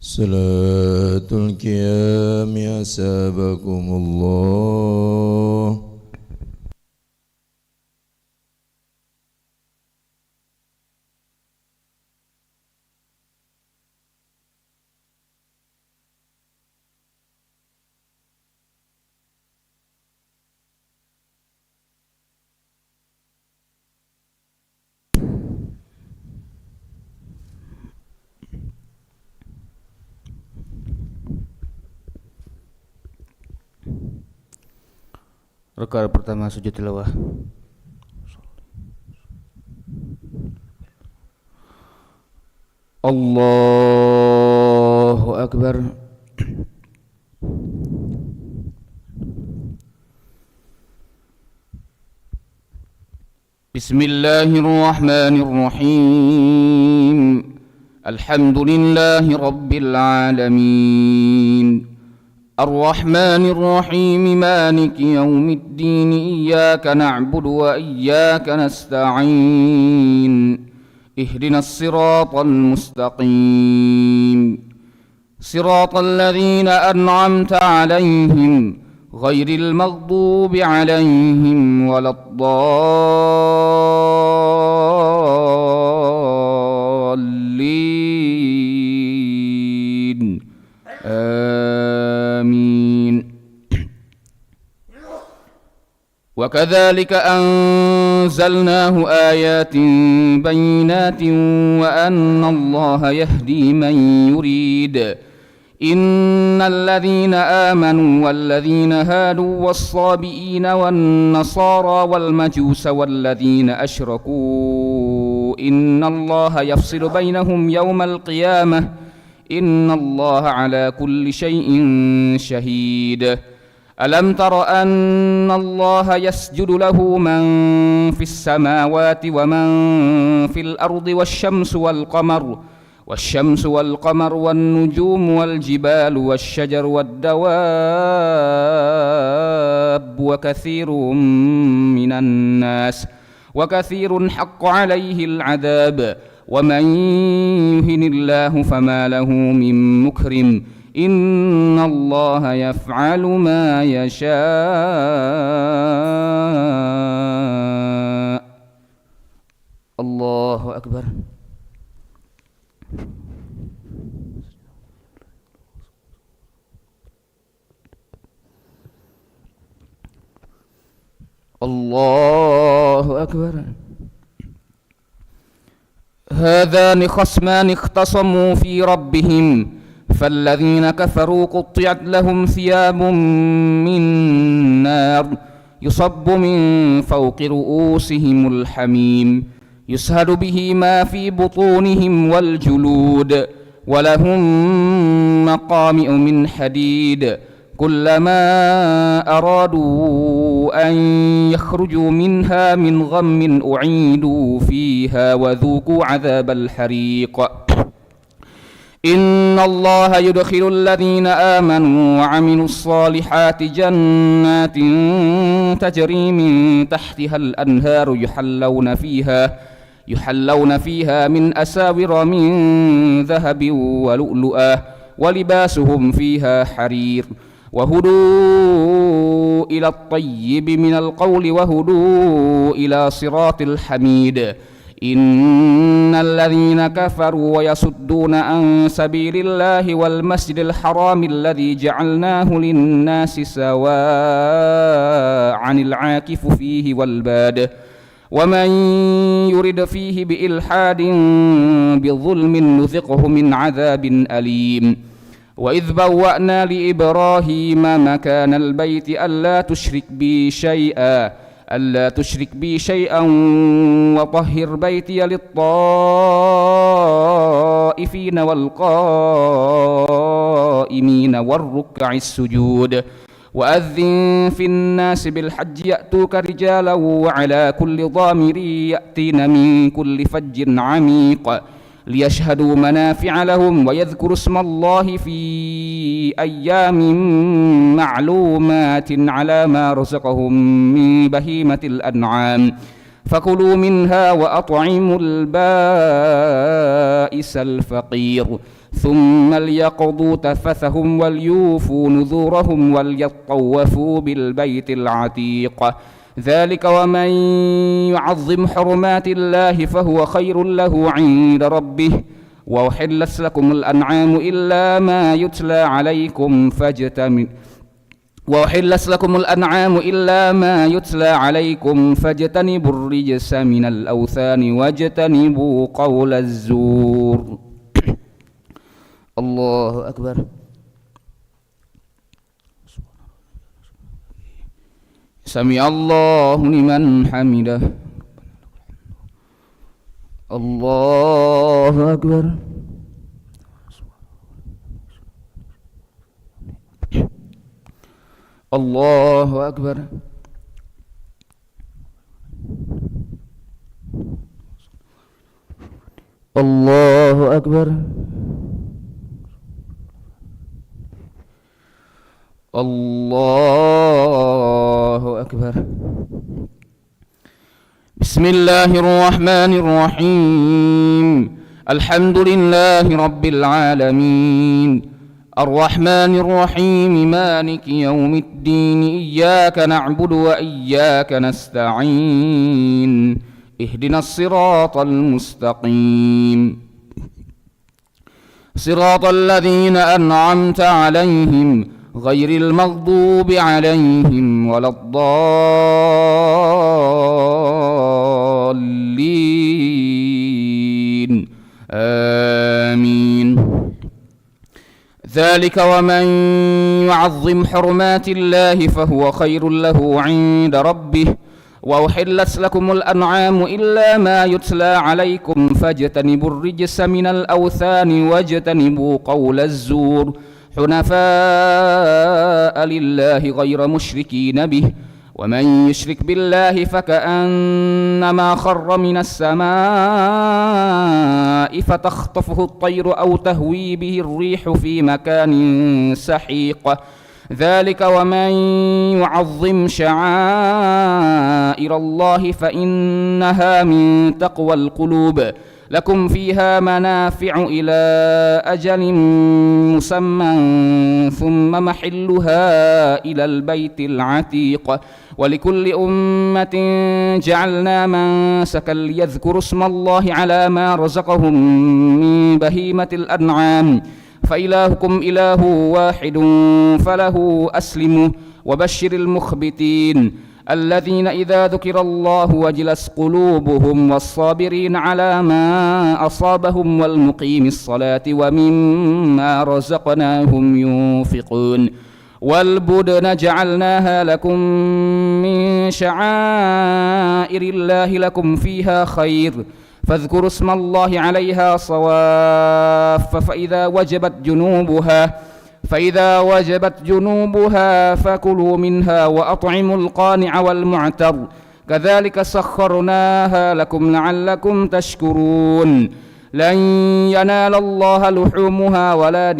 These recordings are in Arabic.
صلاة القيام أسابكم الله. Rakaat pertama sujud tilawah. Allahu Akbar. Bismillahirrahmanirrahim. Alhamdulillahi rabbil alamin. الرحمن الرحيم مالك يوم الدين إياك نعبد وإياك نستعين اهدنا الصراط المستقيم صراط الذين أنعمت عليهم غير المغضوب عليهم ولا الضالين آمين. وكذلك أنزلناه آيات بينات وأن الله يهدي من يريد. إن الذين آمنوا والذين هادوا والصابئين والنصارى والمجوس والذين أشركوا إن الله يفصل بينهم يوم القيامة إن الله على كل شيء شهيد. ألم تر أن الله يسجد له من في السماوات ومن في الأرض والشمس والقمر والنجوم والجبال والشجر والدواب وكثير حق عليه العذاب ومن يهن الله فما له من مكرم إن الله يفعل ما يشاء. الله أكبر. الله أكبر. هذان خصمان اختصموا في ربهم فالذين كفروا قطعت لهم ثياب من نار يصب من فوق رؤوسهم الحميم يسهل به ما في بطونهم والجلود ولهم مقامع من حديد كلما أرادوا أن يخرجوا منها من غم أعيدوا فيها وذوقوا عذاب الحريق. إن الله يدخل الذين آمنوا وعملوا الصالحات جنات تجري من تحتها الأنهار يحلون فيها من أساور من ذهب ولؤلؤا ولباسهم فيها حرير وهدوا إلى الطيب من القول وهدوا إلى صراط الحميد. إن الذين كفروا ويصدون عن سبيل الله والمسجد الحرام الذي جعلناه للناس سواء العاكف فيه والباد ومن يرد فيه بإلحاد بظلم نذقه من عذاب أليم. وإذ بوأنا لإبراهيم مكان البيت ألا تشرك بي شيئا وطهر بيتي للطائفين والقائمين والركع السجود. وأذن في الناس بالحج يأتوك رجالا وعلى كل ضامر يأتين من كل فج عميق ليشهدوا منافع لهم ويذكروا اسم الله في أيام معلومات على ما رزقهم من بهيمة الأنعام فكلوا منها وأطعموا البائس الفقير. ثم ليقضوا تفثهم وليوفوا نذورهم وليطوفوا بالبيت العتيق ذلك ومن يعظم حرمات الله فهو خير له عند ربه وأحلت لكم الأنعام إلا ما يتلى عليكم فاجتنبوا الرجس من الأوثان واجتنبوا قول الزور. الله أكبر. سمع الله لمن حمده. الله أكبر. الله أكبر. الله أكبر. الله أكبر. بسم الله الرحمن الرحيم. الحمد لله رب العالمين الرحمن الرحيم مالك يوم الدين إياك نعبد وإياك نستعين اهدنا الصراط المستقيم صراط الذين أنعمت عليهم غير المغضوب عليهم ولا الضالين آمين. ذلك ومن يعظم حرمات الله فهو خير له عند ربه وأحلت لكم الأنعام إلا ما يتلى عليكم فاجتنبوا الرجس من الأوثان واجتنبوا قول الزور حنفاء لله غير مشركين به ومن يشرك بالله فكأنما خر من السماء فتخطفه الطير أو تهوي به الريح في مكان سحيق ذلك ومن يعظم شعائر الله فإنها من تقوى القلوب لكم فيها منافع إلى أجل مسمى ثم محلها إلى البيت العتيق ولكل أمة جعلنا منسكا ليذكروا اسم الله على ما رزقهم من بهيمة الأنعام فإلهكم إله واحد فله أسلموا وبشر المخبتين الذين إذا ذكر الله وجلت قلوبهم والصابرين على ما أصابهم والمقيم الصلاة ومما رزقناهم ينفقون والبدن جعلناها لكم من شعائر الله لكم فيها خير فاذكروا اسم الله عليها صواف فإذا وجبت جنوبها فكلوا منها وأطعموا القانع والمعتر كذلك سخرناها لكم لعلكم تشكرون لن ينال الله لحومها ولا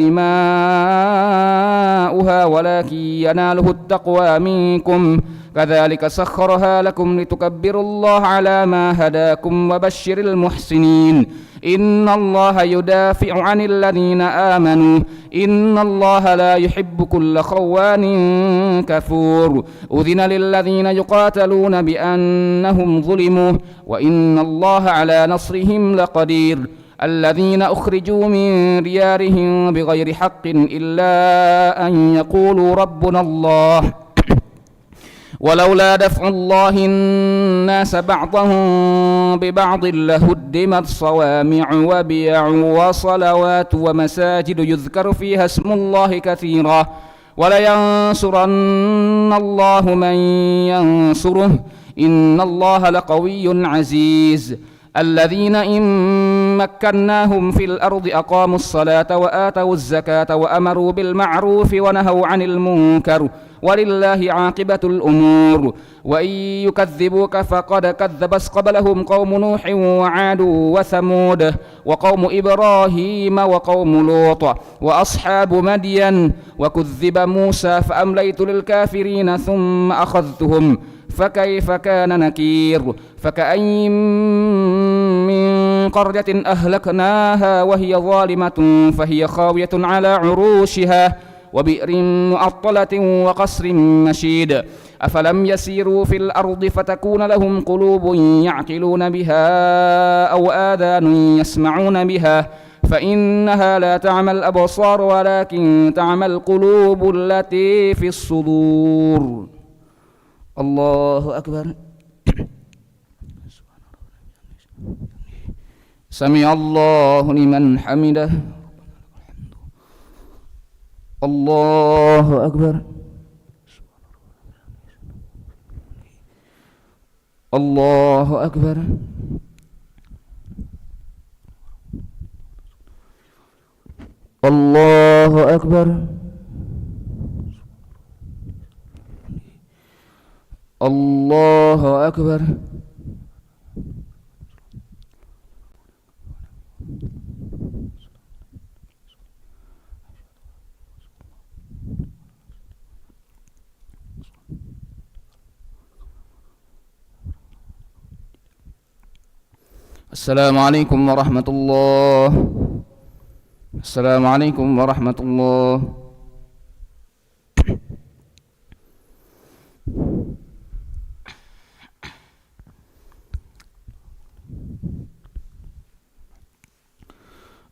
دماؤها ولكن يناله التقوى منكم كذلك سخرها لكم لتكبروا الله على ما هداكم وبشر المحسنين إن الله يدافع عن الذين آمنوا إن الله لا يحب كل خوان كفور أذن للذين يقاتلون بأنهم ظلموا وإن الله على نصرهم لقدير الذين أخرجوا من ديارهم بغير حق إلا أن يقولوا ربنا الله ولولا دفع الله الناس بعضهم ببعض لهدمت صوامع وبيع وصلوات ومساجد يذكر فيها اسم الله كثيرا ولينصرن الله من ينصره إن الله لقوي عزيز الذين إن مكناهم في الأرض أقاموا الصلاة وآتوا الزكاة وأمروا بالمعروف ونهوا عن المنكر ولله عاقبة الأمور وإن يكذبوك فقد كذبت قبلهم قوم نوح وعاد وثمود وقوم إبراهيم وقوم لوط وأصحاب مدين وكذب موسى فأمليت للكافرين ثم أخذتهم فكيف كان نكير فكأين من قرية أهلكناها وهي ظالمة فهي خاوية على عروشها وبئر معطلة وقصر مشيد أفلم يسيروا في الأرض فتكون لهم قلوب يعقلون بها أو آذان يسمعون بها فإنها لا تعمى الأبصار ولكن تعمى القلوب التي في الصدور. الله أكبر. سمع الله لمن حمده. الله أكبر. الله أكبر. الله أكبر. الله أكبر. السلام عليكم ورحمة الله. السلام عليكم ورحمة الله.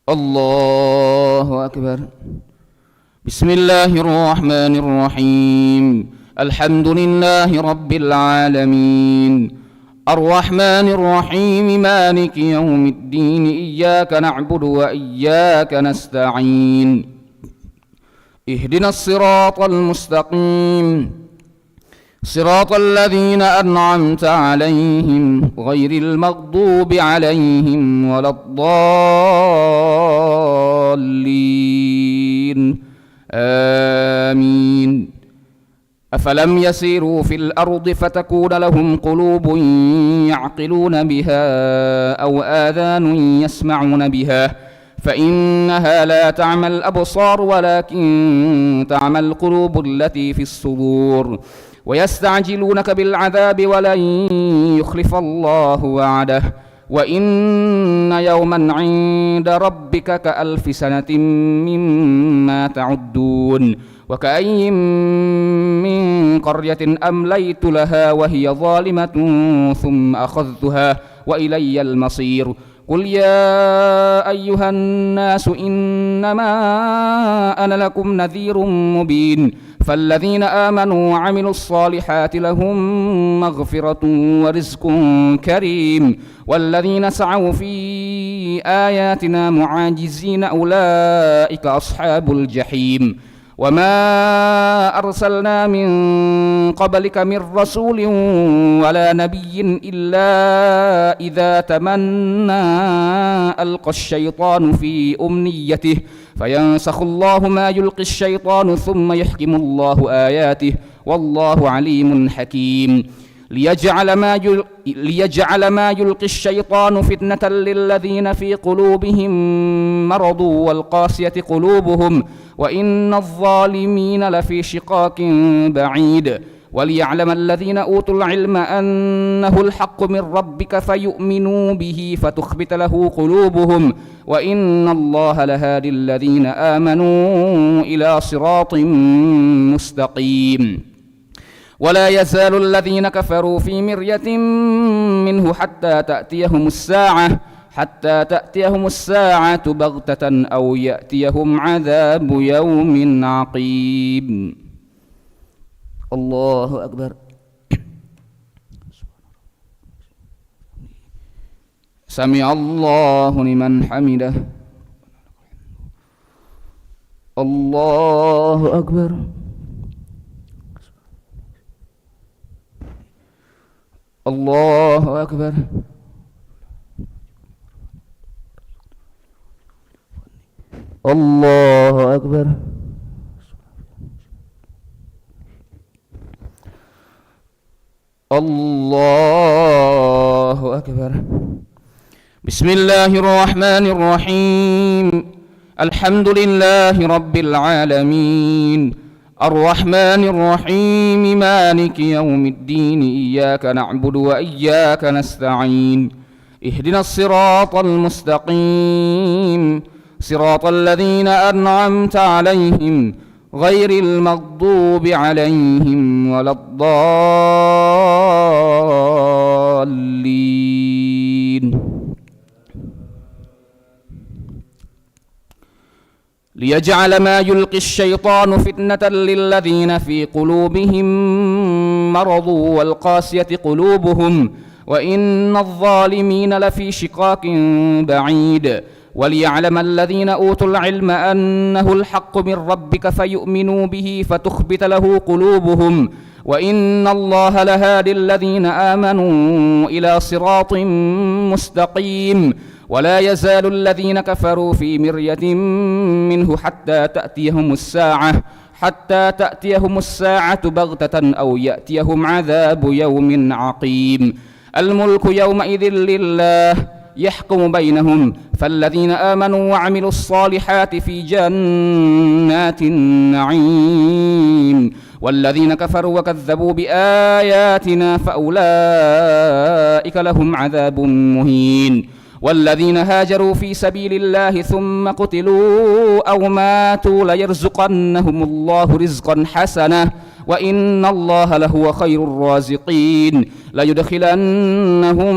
الله أكبر. بسم الله الرحمن الرحيم. الحمد لله رب العالمين الرحمن الرحيم مالك يوم الدين إياك نعبد وإياك نستعين اهدنا الصراط المستقيم صراط الذين أنعمت عليهم غير المغضوب عليهم ولا الضالين آمين. أفلم يسيروا في الأرض فتكون لهم قلوب يعقلون بها أو آذان يسمعون بها فإنها لا تعمى الأبصار ولكن تعمى القلوب التي في الصدور ويستعجلونك بالعذاب ولن يخلف الله وعده وإن يوما عند ربك كألف سنة مما تعدون وكأي من قرية أمليت لها وهي ظالمة ثم أخذتها وإلي المصير. قل يا أيها الناس إنما أنا لكم نذير مبين فالذين آمنوا وعملوا الصالحات لهم مغفرة ورزق كريم والذين سعوا في آياتنا معاجزين أولئك أصحاب الجحيم. وما أرسلنا من قبلك من رسول ولا نبي إلا إذا تمنى ألقى الشيطان في أمنيته فينسخ الله ما يلقي الشيطان ثم يحكم الله آياته والله عليم حكيم. ليجعل ما يلقي الشيطان فتنة للذين في قلوبهم مرض والقاسية قلوبهم وإن الظالمين لفي شقاق بعيد وليعلم الذين أوتوا العلم أنه الحق من ربك فيؤمنوا به فتخبت له قلوبهم وإن الله لهادي الذين آمنوا إلى صراط مستقيم. ولا يزال الذين كفروا في مرية منه حتى تأتيهم الساعة بغتة أو يأتيهم عذاب يوم عقيم. الله أكبر. سمع الله لمن حمده. الله أكبر. الله أكبر. الله أكبر. الله أكبر. بسم الله الرحمن الرحيم. الحمد لله رب العالمين الرحمن الرحيم مالك يوم الدين إياك نعبد وإياك نستعين اهدنا الصراط المستقيم صراط الذين أنعمت عليهم غير المغضوب عليهم ولا الضالين. ليجعل ما يلقي الشيطان فتنة للذين في قلوبهم مرض والقاسية قلوبهم وإن الظالمين لفي شقاق بعيد. وليعلم الذين أوتوا العلم أنه الحق من ربك فيؤمنوا به فتخبت له قلوبهم وإن الله لهادي الذين آمنوا إلى صراط مستقيم. ولا يزال الذين كفروا في مرية منه حتى تأتيهم الساعة بغتة أو يأتيهم عذاب يوم عقيم. الملك يومئذ لله يحكم بينهم فالذين آمنوا وعملوا الصالحات في جنات النعيم والذين كفروا وكذبوا بآياتنا فأولئك لهم عذاب مهين. والذين هاجروا في سبيل الله ثم قتلوا أو ماتوا ليرزقنهم الله رزقا حسنا وإن الله لهو خير الرازقين. ليدخلنهم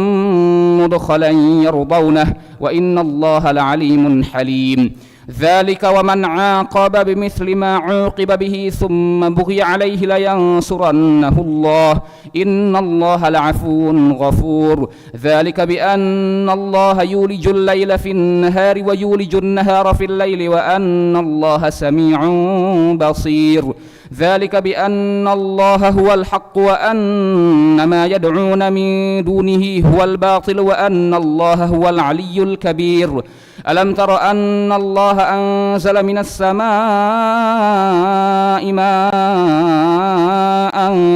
مدخلا يرضونه وإن الله لعليم حليم. ذلك ومن عاقب بمثل ما عوقب به ثم بغي عليه لينصرنه الله إن الله لعفو غفور. ذلك بأن الله يولج الليل في النهار ويولج النهار في الليل وأن الله سميع بصير. ذلك بأن الله هو الحق وأن ما يدعون من دونه هو الباطل وأن الله هو العلي الكبير. ألم تر أن الله أنزل من السماء ماء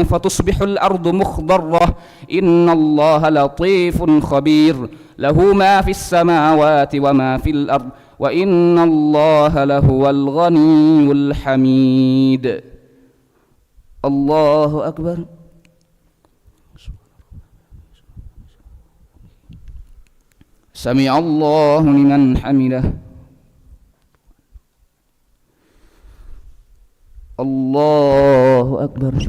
فتصبح الأرض مخضرة إن الله لطيف خبير. له ما في السماوات وما في الأرض وإن الله لهو الغني الحميد. الله أكبر. سمع الله لمن حمده. الله أكبر.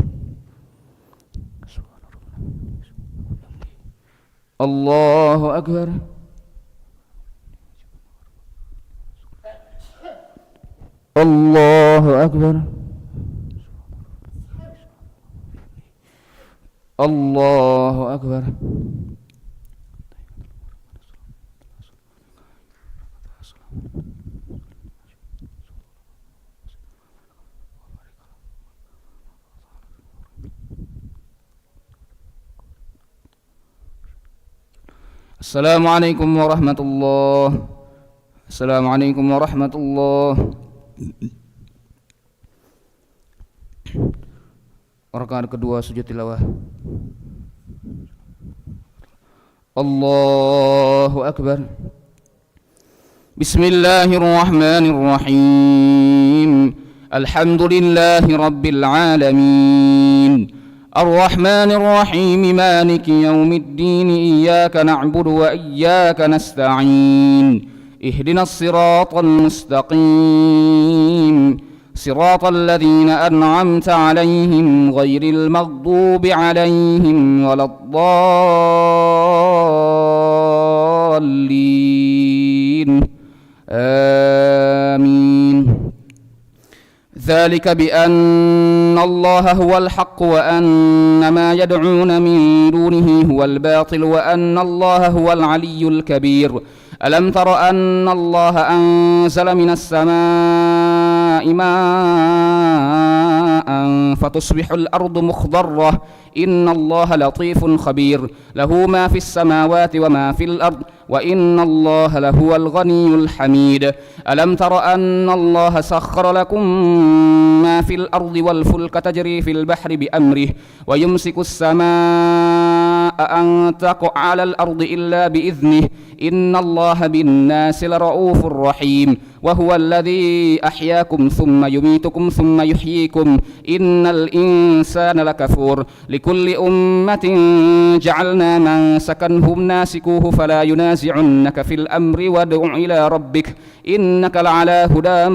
الله أكبر. الله أكبر. الله أكبر. السلام عليكم ورحمة الله. السلام عليكم ورحمة الله. Rakaat kedua sujud tilawah. Allahu Akbar. Bismillahirrahmanirrahim. Alhamdulillahi Rabbil alamin. Ar-Rahmanir Rahim. Maliki yaumiddin. Iyyaka na'budu wa iyyaka nasta'in. Ihdinas siratal mustaqim. صراط الذين أنعمت عليهم غير المغضوب عليهم ولا الضالين آمين. ذلك بأن الله هو الحق وأن ما يدعون من دونه هو الباطل وأن الله هو العلي الكبير. ألم تر أن الله أنزل من السماء ماء فتصبح الأرض مخضرة إن الله لطيف خبير. له ما في السماوات وما في الأرض وإن الله لهو الغني الحميد. ألم تر أن الله سخر لكم ما في الأرض والفلك تجري في البحر بأمره ويمسك السماء أن تقع على الأرض إلا بإذنه إن الله بالناس لرؤوف رحيم وهو الذي أحياكم ثم يميتكم ثم يحييكم إن الإنسان لكفور لكل أمة جعلنا من سكنهم ناسكوه فلا ينازعنك في الأمر وادع إلى ربك إنك لعلى هدى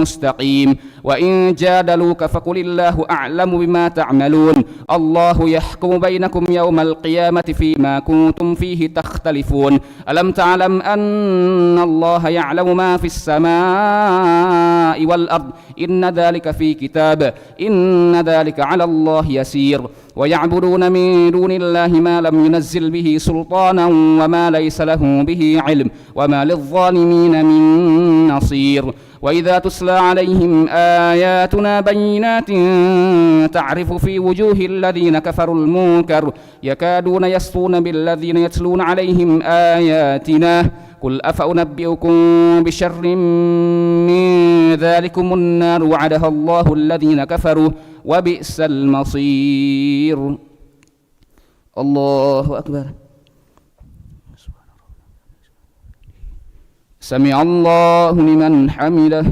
مستقيم وإن جادلوك فقل الله أعلم بما تعملون الله يحكم بينكم يوم القيامة فيما كنتم فيه تختلفون ألم تعلم أن الله يعلم ما في السماء والأرض إن ذلك في كتاب إن ذلك على الله يسير ويعبدون من دون الله ما لم ينزل به سلطانا وما ليس له به علم وما للظالمين من نصير وإذا تسلى عليهم آياتنا بينات تعرف في وجوه الذين كفروا المنكر يكادون يسطون بالذين يتلون عليهم آياتنا قل أفأنبئكم بشر من ذلكم النار وعدها الله الذين كفروا وبئس المصير الله أكبر سمع الله لمن حمده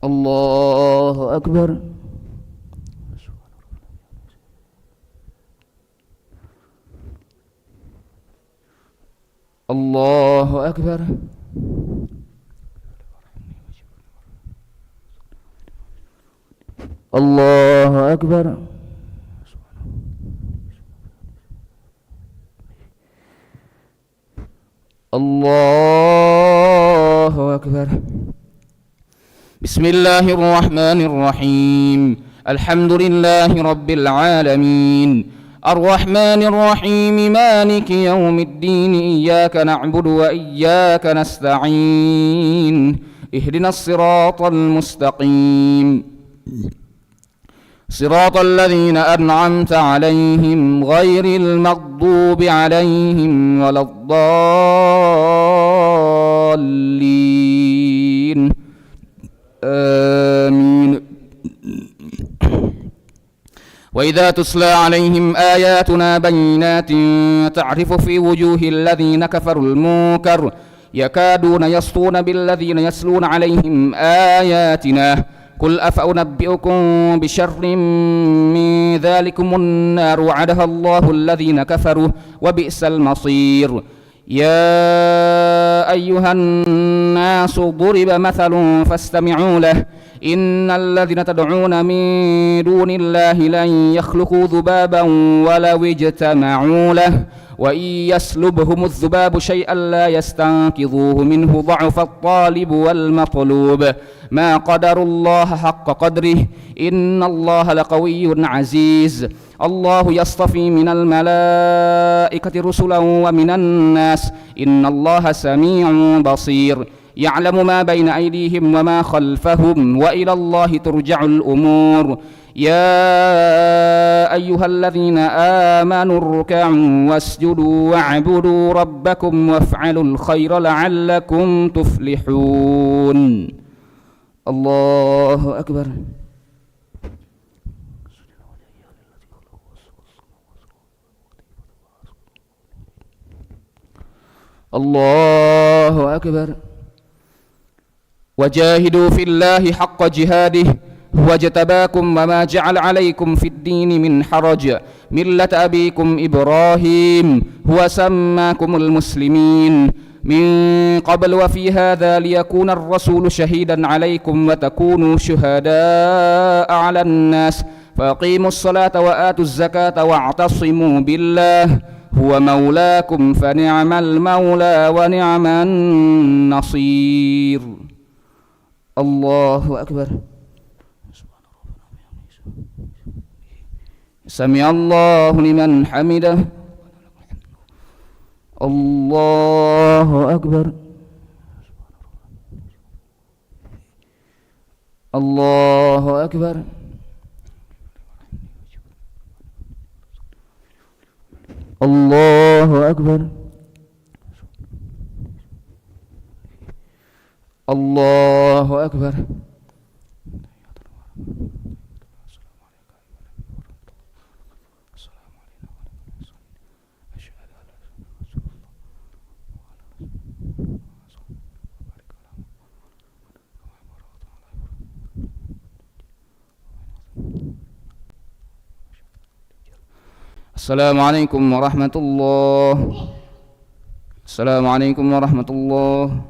الله أكبر الله أكبر الله أكبر الله أكبر بسم الله الرحمن الرحيم الحمد لله رب العالمين الرحمن الرحيم مالك يوم الدين إياك نعبد وإياك نستعين اهدنا الصراط المستقيم صراط الذين أنعمت عليهم غير المغضوب عليهم ولا الضالين آمين وإذا تسلى عليهم آياتنا بينات تعرف في وجوه الذين كفروا المنكر يكادون يسطون بالذين يتلون عليهم آياتنا قل أفأنبئكم بشر من ذلكم النار وعدها الله الذين كفروا وبئس المصير يا أيها الناس ضرب مثل فاستمعوا له إن الذين تدعون من دون الله لن يخلقوا ذبابا ولو اجتمعوا له وإن يسلبهم الذباب شيئا لا يستنقذوه منه ضعف الطالب والمطلوب ما قدروا الله حق قدره إن الله لقوي عزيز الله يصطفي من الملائكة رسلا ومن الناس إن الله سميع بصير يعلم ما بين أيديهم وما خلفهم وإلى الله ترجع الأمور يا أيها الذين آمنوا اركعوا واسجدوا واعبدوا ربكم وافعلوا الخير لعلكم تفلحون الله أكبر الله أكبر وجاهدوا في الله حق جهاده هو اجتباكم وما جعل عليكم في الدين من حرج ملة أبيكم إبراهيم هو سماكم المسلمين من قبل وفي هذا ليكون الرسول شهيدا عليكم وتكونوا شهداء على الناس فأقيموا الصلاة وآتوا الزكاة واعتصموا بالله هو مولاكم فنعم المولى ونعم النصير الله أكبر سمع الله لمن حمده الله أكبر الله أكبر الله أكبر الله أكبر Assalamualaikum warahmatullahi wabarakatuh. Assalamualaikum warahmatullahi